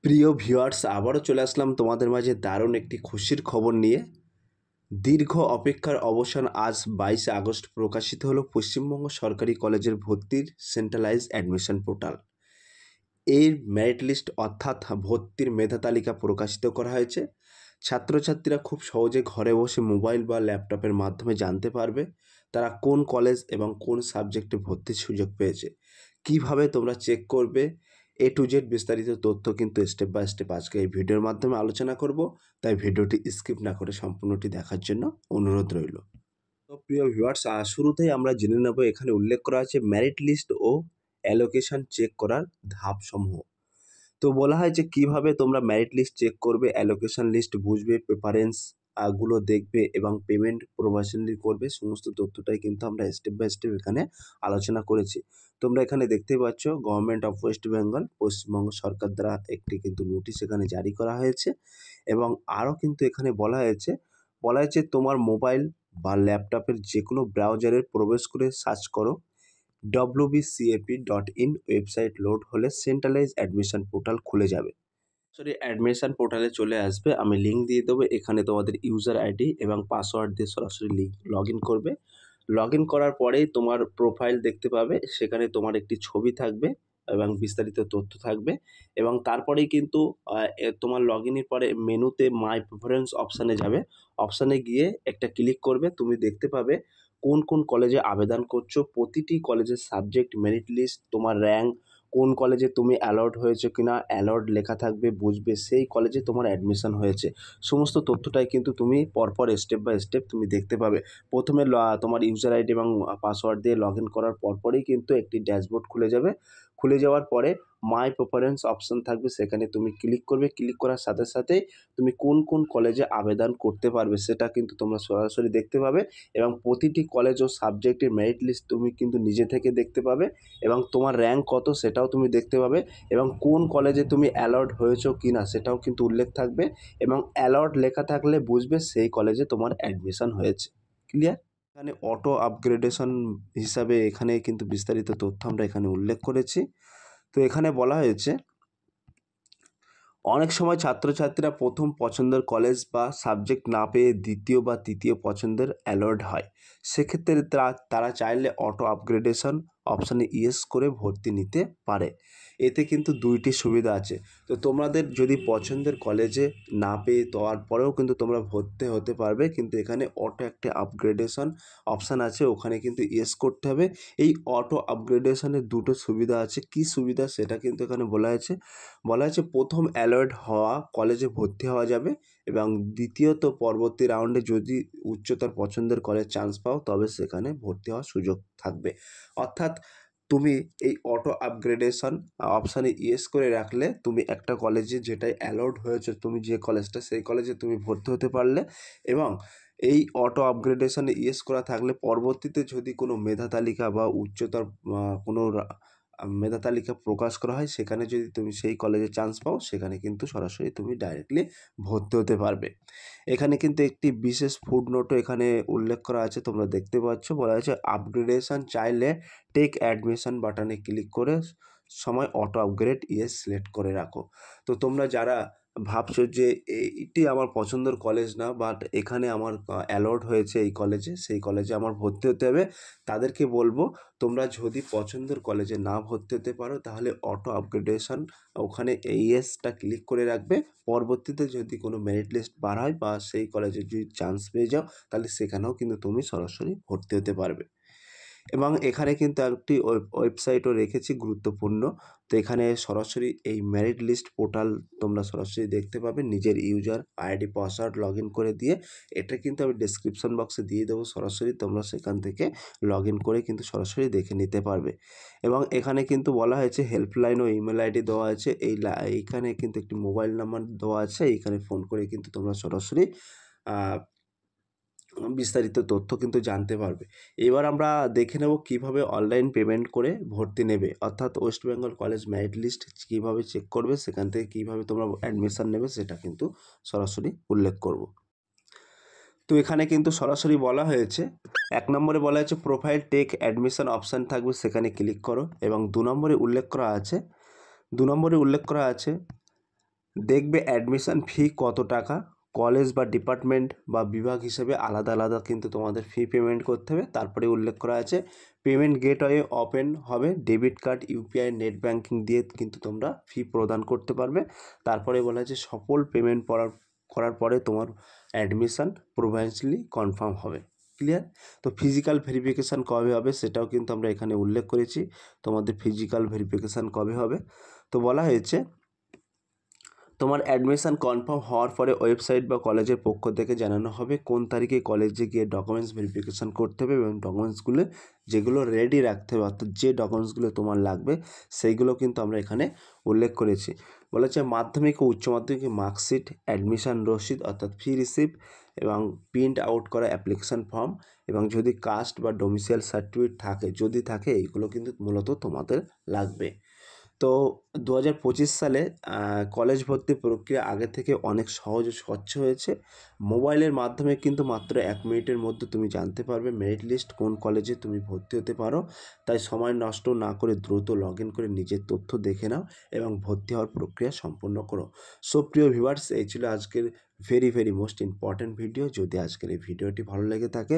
প্রিয় ভিউয়ার্স, আবারও চলে আসলাম তোমাদের মাঝে দারুণ একটি খুশির খবর নিয়ে। দীর্ঘ অপেক্ষার অবসান আজ 22 আগস্ট প্রকাশিত হলো পশ্চিমবঙ্গ সরকারি কলেজের ভর্তির সেন্ট্রালাইজ অ্যাডমিশন পোর্টাল। এর মেরিট লিস্ট অর্থাৎ ভর্তির মেধা তালিকা প্রকাশিত করা হয়েছে। ছাত্রছাত্রীরা খুব সহজে ঘরে বসে মোবাইল বা ল্যাপটপের মাধ্যমে জানতে পারবে তারা কোন কলেজ এবং কোন সাবজেক্টে ভর্তির সুযোগ পেয়েছে। কিভাবে তোমরা চেক করবে, এ টু জেড বিস্তারিত তথ্য কিন্তু স্টেপ বাই স্টেপ আজকে এই ভিডিওর মাধ্যমে আলোচনা করব। তাই ভিডিওটি স্কিপ না করে সম্পূর্ণটি দেখার জন্য অনুরোধ রইল। তো প্রিয় ভিউয়ার্স, শুরুতেই আমরা জেনে নেব এখানে উল্লেখ করা আছে মেরিট লিস্ট ও অ্যালোকেশন চেক করার ধাপসমূহ। তো বলা হয় যে কিভাবে তোমরা মেরিট লিস্ট চেক করবে, অ্যালোকেশন লিস্ট বুঝবে, প্রেফারেন্স গুলো দেখবে এবং পেমেন্ট প্রভাশনলি করবে। সমস্ত তথ্যটাই কিন্তু আমরা স্টেপ বাই স্টেপ এখানে আলোচনা করেছি। তোমরা এখানে দেখতেই পাচ্ছ government of West Bengal Paschimbanga সরকার দ্বারা একটি কিন্তু নোটিশ এখানে জারি করা হয়েছে এবং আরও কিন্তু এখানে বলা হয়েছে তোমার মোবাইল বা ল্যাপটপের যে কোনো ব্রাউজারে প্রবেশ করে সার্চ করো wbcap.in ওয়েবসাইট লোড হলে সেন্ট্রালাইজ অ্যাডমিশন পোর্টাল খুলে যাবে। অ্যাডমিশন পোর্টালে চলে আসবে, আমি লিঙ্ক দিয়ে দেবো। এখানে তোমাদের ইউজার আইডি এবং পাসওয়ার্ড দিয়ে সরাসরি লগ ইন করবে। লগ ইন করার পরেই তোমার প্রোফাইল দেখতে পাবে, সেখানে তোমার একটি ছবি থাকবে এবং বিস্তারিত তথ্য থাকবে এবং তারপরেই কিন্তু তোমার লগ ইনের পরে মেনুতে মাই প্রেফারেন্স অপশানে যাবে। অপশানে গিয়ে একটা ক্লিক করবে, তুমি দেখতে পাবে কোন কোন কলেজে আবেদন করছো, প্রতিটি কলেজের সাবজেক্ট মেরিট লিস্ট, তোমার র্যাঙ্ক, কোন কলেজে তুমি অ্যালট হয়েছে কিনা অ্যালট লেখা থাকবে, বুঝবে সেই কলেজে তোমার অ্যাডমিশন হয়েছে। সমস্ত তথ্যটাই কিন্তু তুমি পরপর স্টেপ বাই স্টেপ তুমি দেখতে পাবে। প্রথমে তোমার ইউজার আইডি এবং পাসওয়ার্ড দিয়ে লগ ইন করার পরপরই কিন্তু একটি ড্যাশবোর্ড খুলে যাবে। খুলে যাওয়ার পরে মাই প্রেফারেন্স অপশন থাকবে, সেখানে তুমি ক্লিক করবে। ক্লিক করার সাথে সাথেই তুমি কোন কোন কলেজে আবেদন করতে পারবে সেটা কিন্তু তোমরা সরাসরি দেখতে পাবে এবং প্রতিটি কলেজ ও সাবজেক্টের মেরিট লিস্ট তুমি কিন্তু নিজে থেকে দেখতে পাবে এবং তোমার র্যাঙ্ক কত সেটাও তুমি দেখতে পাবে এবং কোন কলেজে তুমি অ্যালট হয়েছো কি না সেটাও কিন্তু উল্লেখ থাকবে এবং অ্যালট লেখা থাকলে বুঝবে সেই কলেজে তোমার অ্যাডমিশন হয়েছে। ক্লিয়ার? এখানে অটো আপগ্রেডেশন হিসাবে এখানে কিন্তু বিস্তারিত তথ্য আমরা এখানে উল্লেখ করেছি। তো এখানে বলা হয়েছে অনেক সময় ছাত্রছাত্রীরা প্রথম পছন্দের কলেজ বা সাবজেক্ট না পেয়ে দ্বিতীয় বা তৃতীয় পছন্দের অ্যালট হয়। সেক্ষেত্রে তারা চাইলে অটো আপগ্রেডেশন অপশানে ইয়েস করে ভর্তি নিতে পারে। এতে কিন্তু দুইটি সুবিধা আছে। তো তোমাদের যদি পছন্দের কলেজে না পেয়ে তারপরেও কিন্তু তোমরা ভর্তি হতে পারবে, কিন্তু এখানে অটো একটা আপগ্রেডেশন অপশান আছে, ওখানে কিন্তু ইয়েস করতে হবে। এই অটো আপগ্রেডেশনের দুটো সুবিধা আছে। কি সুবিধা সেটা কিন্তু এখানে বলা হয়েছে প্রথম অ্যালট হওয়া কলেজে ভর্তি হওয়া যাবে এবং দ্বিতীয়ত পরবর্তী রাউন্ডে যদি উচ্চতর পছন্দের কলেজ চান্স পাও তবে সেখানে ভর্তি হওয়ার সুযোগ থাকবে। অর্থাৎ তুমি এই অটো আপগ্রেডেশন অপশানে ইয়েস করে রাখলে তুমি একটা কলেজে যেটাই অ্যালট হয়েছে, তুমি যে কলেজটা সেই কলেজে তুমি ভর্তি হতে পারলে এবং এই অটো আপগ্রেডেশনে ইয়েস করা থাকলে পরবর্তীতে যদি কোনো মেধা তালিকা বা উচ্চতর কোনো মেধা তালিকা প্রকাশ করা হয়, সেখানে যদি তুমি সেই কলেজে চান্স পাও সেখানে কিন্তু সরাসরি তুমি ডাইরেক্টলি ভর্তি হতে পারবে। এখানে কিন্তু একটি বিশেষ ফুটনোটও এখানে উল্লেখ করা আছে, তোমরা দেখতে পাচ্ছ। বলা হয়েছে আপগ্রেডেশন চাইলে টেক অ্যাডমিশন বাটনে ক্লিক করে সময় অটো আপগ্রেড ইয়েস সিলেক্ট করে রাখো। তো তোমরা যারা ভাবছো যে এইটি আমার পছন্দের কলেজ না, বাট এখানে আমার অ্যালট হয়েছে এই কলেজে, সেই কলেজে আমার ভর্তি হতে হবে, তাদেরকে বলবো তোমরা যদি পছন্দের কলেজে না ভর্তি হতে পারো তাহলে অটো আপগ্রেডেশন ওখানে ইয়েসটা ক্লিক করে রাখবে। পরবর্তীতে যদি কোনো মেরিট লিস্ট বার হয় বা সেই কলেজে যদি চান্স পেয়ে যাও তাহলে সেখানেও কিন্তু তুমি সরাসরি ভর্তি হতে পারবে। এবং এখানে কিন্তু একটি ওয়েবসাইটও রেখেছি গুরুত্বপূর্ণ। তো এখানে সরাসরি এই মেরিট লিস্ট পোর্টাল তোমরা সরাসরি দেখতে পাবে নিজের user ID password log in করে দিয়ে। এটা কিন্তু আমি ডেসক্রিপশন বক্সে দিয়ে দেবো, সরাসরি তোমরা সেখান থেকে লগ ইন করে কিন্তু সরাসরি দেখে নিতে পারবে। এবং এখানে কিন্তু বলা হয়েছে হেল্পলাইন ও ইমেল আইডি দেওয়া আছে। এইখানে কিন্তু একটি মোবাইল নাম্বার দেওয়া আছে, এইখানে ফোন করে কিন্তু তোমরা সরাসরি বিস্তারিত তথ্য কিন্তু জানতে পারবে। এবার আমরা দেখে নেব কিভাবে অনলাইন পেমেন্ট করে ভর্তি নেবে, অর্থাৎ West Bengal college merit list কীভাবে চেক করবে, সেখান থেকে কীভাবে তোমরা অ্যাডমিশান নেবে সেটা কিন্তু সরাসরি উল্লেখ করব। তো এখানে কিন্তু সরাসরি বলা হয়েছে, 1 নম্বরে বলা হয়েছে প্রোফাইল টেক অ্যাডমিশন অপশান থাকবে, সেখানে ক্লিক করো এবং 2 নম্বরে উল্লেখ করা আছে দেখবে অ্যাডমিশন ফি কত টাকা, কলেজ বা ডিপার্টমেন্ট বা বিভাগ হিসেবে আলাদা আলাদা কিন্তু তোমাদের ফি পেমেন্ট করতে হবে। তারপরে উল্লেখ করা আছে পেমেন্ট গেটওয়ে ওপেন হবে, debit card, UPI, net banking দিয়ে কিন্তু তোমরা ফি প্রদান করতে পারবে। তারপরে বলা আছে সকল পেমেন্ট করার পরে তোমার অ্যাডমিশন প্রভিন্সিয়ালি কনফার্ম হবে। ক্লিয়ার? তো ফিজিক্যাল ভেরিফিকেশান কবে হবে সেটাও কিন্তু আমরা এখানে উল্লেখ করেছি, তোমাদের ফিজিক্যাল ভেরিফিকেশান কবে হবে। তো বলা হয়েছে তোমার অ্যাডমিশন কনফার্ম হওয়ার পরে ওয়েবসাইট বা কলেজের পক্ষ থেকে জানানো হবে কোন তারিখে কলেজে গিয়ে ডকুমেন্টস ভেরিফিকেশান করতে হবে এবং ডকুমেন্টসগুলো যেগুলো রেডি রাখতে হবে, অর্থাৎ যে ডকুমেন্টসগুলো তোমার লাগবে সেইগুলো কিন্তু আমরা এখানে উল্লেখ করেছি। বলেছে মাধ্যমিক ও উচ্চ মাধ্যমিক মার্কশিট, অ্যাডমিশন রসিদ অর্থাৎ ফি রিসিপ্ট এবং প্রিন্ট আউট করা অ্যাপ্লিকেশান ফর্ম, এবং যদি কাস্ট বা ডোমিসাইল সার্টিফিকেট থাকে, যদি থাকে এইগুলো কিন্তু মূলত তোমাদের লাগবে। তো 2025 সালে কলেজ ভর্তি প্রক্রিয়া আগের থেকে অনেক সহজ ও স্বচ্ছ হয়েছে। মোবাইলের মাধ্যমে কিন্তু মাত্র 1 মিনিটের মধ্যে তুমি জানতে পারবে মেরিট লিস্ট কোন কলেজে তুমি ভর্তি হতে পারো। তাই সময় নষ্ট না করে দ্রুত লগ ইন করে নিজের তথ্য দেখে নাও এবং ভর্তি হওয়ার প্রক্রিয়া সম্পূর্ণ করো। সো প্রিয় ভিউয়ার্স, এই ছিল আজকের ভেরি মোস্ট ইম্পর্ট্যান্ট ভিডিও। যদি আজকের এই ভিডিওটি ভালো লেগে থাকে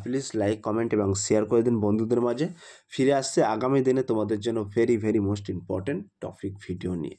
প্লিজ লাইক, কমেন্ট এবং শেয়ার করে দিন বন্ধুদের মাঝে। ফিরে আসছে আগামী দিনে তোমাদের জন্য very most important topic video নিয়ে।